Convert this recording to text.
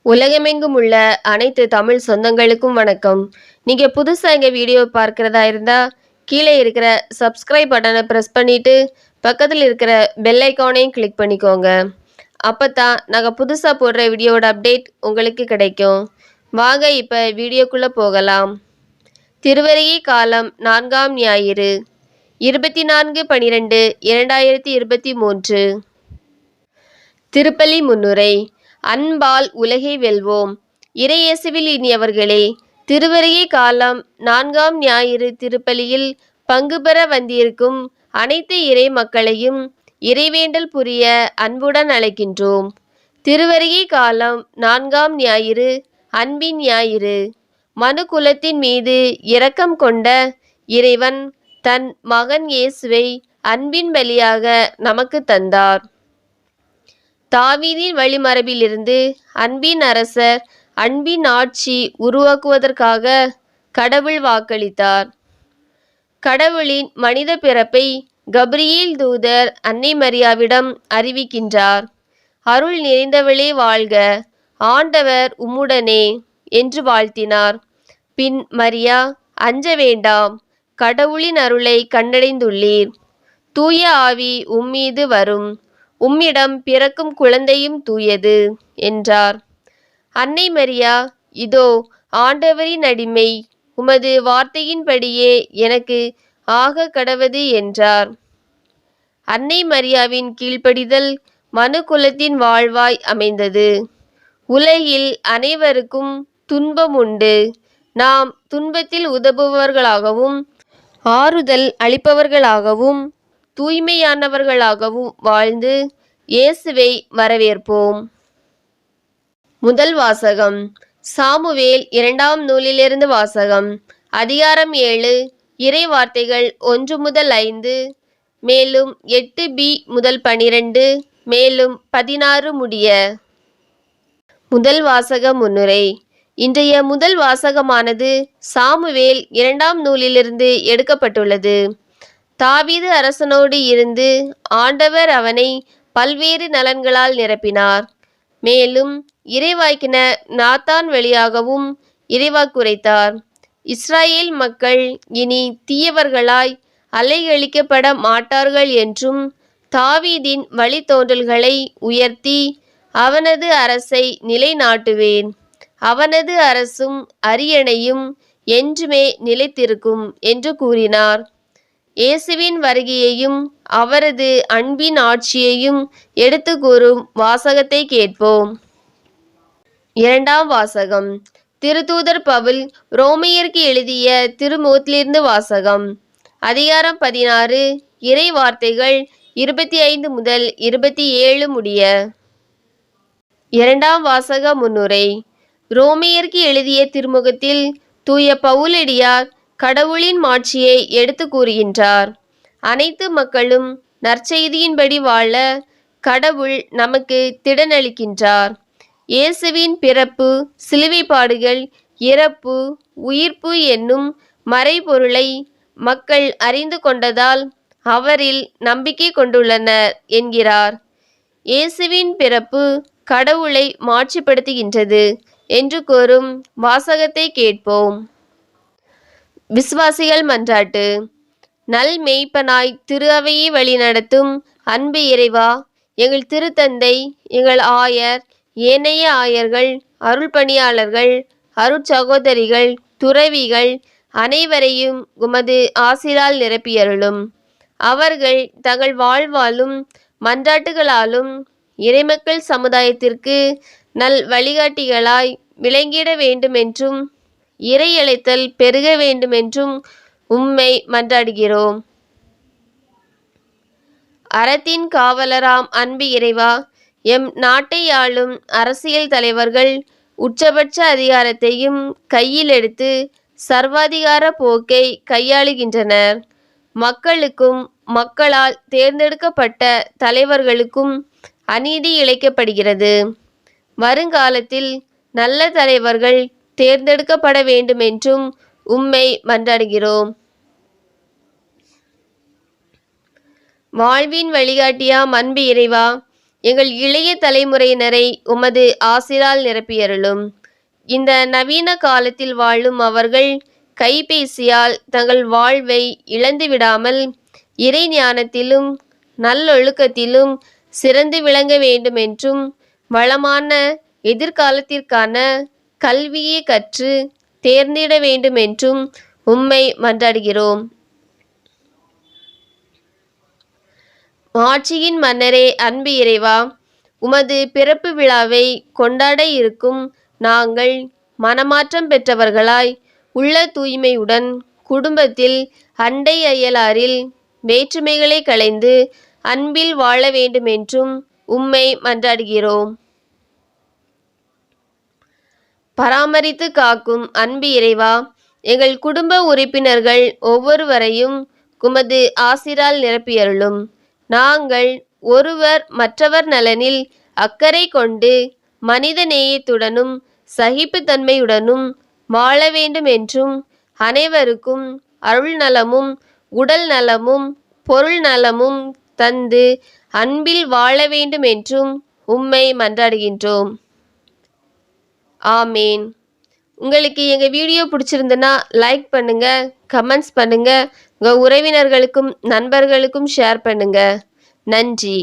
உலகமெங்கும் உள்ள அனைத்து தமிழ் சொந்தங்களுக்கும் வணக்கம். நீங்க புதுசா எங்க வீடியோ பார்க்கிறதா இருந்தா கீழே இருக்கிற சப்ஸ்கிரைப் பட்டனை பிரஸ் பண்ணிட்டு பக்கத்தில் இருக்கிற பெல் ஐக்கானையும் கிளிக் பண்ணிக்கோங்க. அப்பதான் நாங்க புதுசா போடுற வீடியோவோட அப்டேட் உங்களுக்கு கிடைக்கும். வாங்க இப்ப வீடியோக்குள்ள போகலாம். திருவருகை காலம் 4ஆம் ஞாயிறு 24/12/2023. திருப்பலி முன்னுரை. அன்பால் உலகை வெல்வோம். இறையேசுவில் இனியவர்களே, திருவருகை காலம் 4ஆம் ஞாயிறு திருப்பலியில் பங்கு பெற வந்திருக்கும் அனைத்து இறை மக்களையும் இறைவேண்டல் புரிய அன்புடன் அழைக்கின்றோம். திருவருகை காலம் 4ஆம் ஞாயிறு அன்பின் ஞாயிறு. மனு குலத்தின் மீது இரக்கம் கொண்ட இறைவன் தன் மகன் இயேசுவை அன்பின் பலியாக நமக்கு தந்தார். தாவீதின் வழிமரபிலிருந்து அன்பின் அரசர், அன்பின் ஆட்சி உருவாக்குவதற்காக கடவுள் வாக்களித்தார். கடவுளின் மனித பிறப்பை கபிரியேல் தூதர் அன்னை மரியாவிடம் அறிவிக்கின்றார். அருள் நிறைந்தவளே வாழ்க, ஆண்டவர் உம்முடனே என்று வாழ்த்தினார். பின் மரியா, அஞ்ச வேண்டாம், கடவுளின் அருளை கண்டடைந்துள்ளீர். தூய ஆவி உம்மீது வரும், உம்மிடம் பிறக்கும் குழந்தையும் தூயது என்றார். அன்னை மரியா, இதோ ஆண்டவரின் அடிமை, உமது வார்த்தையின்படியே எனக்கு ஆக கடவது என்றார். அன்னை மரியாவின் கீழ்ப்படிதல் மனு குலத்தின் வாழ்வாய் அமைந்தது. உலகில் அனைவருக்கும் துன்பம் உண்டு. நாம் துன்பத்தில் உதவுபவர்களாகவும் ஆறுதல் அளிப்பவர்களாகவும் தூய்மையானவர்களாகவும் வாழ்ந்து இயேசுவை வரவேற்போம். முதல் வாசகம். சாமுவேல் 2ஆம் நூலிலிருந்து வாசகம். அதிகாரம் 7, இறை வார்த்தைகள் 1 முதல் 5, மேலும் 8b முதல் 12, மேலும் 16 முடிய. முதல் வாசக முன்னுரை. இன்றைய முதல் வாசகமானது சாமுவேல் 2ஆம் நூலிலிருந்து எடுக்கப்பட்டுள்ளது. தாவீது அரசனோடு இருந்து ஆண்டவர் அவனை பல்வேறு நலன்களால் நிரப்பினார். மேலும் இறைவாக்கினர் நாத்தான் வழியாகவும் இறைவாக்குரைத்தார். இஸ்ராயேல் மக்கள் இனி தீயவர்களாய் அலைகழிக்கப்பட மாட்டார்கள் என்றும், தாவீதின் வழித்தோன்றல்களை உயர்த்தி அவனது அரசை நிலைநாட்டுவேன், அவனது அரசும் அரியணையும் என்றுமே நிலைத்திருக்கும் என்று கூறினார். இயேசுவின் வருகையையும் அவரது அன்பின் ஆட்சியையும் எடுத்து கூறும் வாசகத்தை கேட்போம். 2ஆம் வாசகம். திருத்தூதர் பவுல் ரோமையருக்கு எழுதிய திருமுகத்திலிருந்து வாசகம். அதிகாரம் 16, இறை வார்த்தைகள் 25 முதல் 27 முடிய. 2ஆம் வாசக முன்னுரை. ரோமையருக்கு எழுதிய திருமுகத்தில் தூய பவுலடியார் கடவுளின் மாட்சியை எடுத்து கூறுகின்றார். அனைத்து மக்களும் நற்செய்தியின்படி வாழ கடவுள் நமக்கு திடனளிக்கின்றார். இயேசுவின் பிறப்பு, சிலுவைப்பாடுகள், இறப்பு, உயிர்ப்பு என்னும் மறைபொருளை மக்கள் அறிந்து கொண்டதால் அவரில் நம்பிக்கை கொண்டுள்ளனர் என்கிறார். இயேசுவின் பிறப்பு கடவுளை மாட்சிப்படுத்துகின்றது என்று கூறும் வாசகத்தை கேட்போம். விசுவாசிகள் மன்றாட்டு. நல் மேய்ப்பனாய் திரு அவையை வழிநடத்தும் அன்பு இறைவா, எங்கள் திருத்தந்தை, எங்கள் ஆயர், ஏனைய ஆயர்கள், அருள் பணியாளர்கள், அருட்சகோதரிகள், துறவிகள் அனைவரையும் உமது ஆசிரால் நிரப்பியருளும். அவர்கள் தங்கள் வாழ்வாலும் மன்றாட்டுகளாலும் இறைமக்கள் சமுதாயத்திற்கு நல் வழிகாட்டிகளாய் விளங்கிட வேண்டுமென்றும் இறையழைத்தல் பெருக வேண்டுமென்றும் உம்மை மன்றாடுகிறோம். அறத்தின் காவலராம் அன்பு இறைவா, எம் நாட்டை ஆளும் அரசியல் தலைவர்கள் உச்சபட்ச அதிகாரத்தையும் கையில் எடுத்து சர்வாதிகார போக்கை கையாளுகின்றனர். மக்களுக்கும் மக்களால் தேர்ந்தெடுக்கப்பட்ட தலைவர்களுக்கும் அநீதி இழைக்கப்படுகிறது. வருங்காலத்தில் நல்ல தலைவர்கள் தேர்ந்தெடுக்கப்பட வேண்டுமென்றும் உம்மை மன்றாடுகிறோம். வாழ்வின் வழிகாட்டியாம் அன்பு இறைவா, எங்கள் இளைய தலைமுறையினரை உமது ஆசிரால் நிரப்பியருளும். இந்த நவீன காலத்தில் வாழும் அவர்கள் கைபேசியால் தங்கள் வாழ்வை இழந்துவிடாமல் இறை ஞானத்திலும் நல்லொழுக்கத்திலும் சிறந்து விளங்க வேண்டுமென்றும் வளமான எதிர்காலத்திற்கான கல்வியை கற்று தேர்ந்திட வேண்டுமென்றும் உம்மை மன்றாடுகிறோம். ஆட்சியின் மன்னரே, அன்பு இறைவா, உமது பிறப்பு விழாவை கொண்டாட இருக்கும் நாங்கள் மனமாற்றம் பெற்றவர்களாய் உள்ள தூய்மையுடன் குடும்பத்தில் அண்டை அயலாரில் வேற்றுமைகளை களைந்து அன்பில் வாழ வேண்டுமென்றும் உம்மை மன்றாடுகிறோம். பராமரித்து காக்கும் அன்பு இறைவா, எங்கள் குடும்ப உறுப்பினர்கள் ஒவ்வொருவரையும் உமது ஆசிரால் நிரப்பியருளும். நாங்கள் ஒருவர் மற்றவர் நலனில் அக்கறை கொண்டு மனித நேயத்துடனும் சகிப்புத்தன்மையுடனும் வாழ வேண்டும் என்றும் அனைவருக்கும் அருள் நலமும் உடல் நலமும் பொருள் நலமும் தந்து அன்பில் வாழ வேண்டும் என்றும் உம்மை மன்றாடுகின்றோம். ஆமேன். உங்களுக்கு எங்கள் வீடியோ பிடிச்சிருந்துன்னா லைக் பண்ணுங்க, கமெண்ட்ஸ் பண்ணுங்க, உங்கள் உறவினர்களுக்கும் நண்பர்களுக்கும் ஷேர் பண்ணுங்க. நன்றி.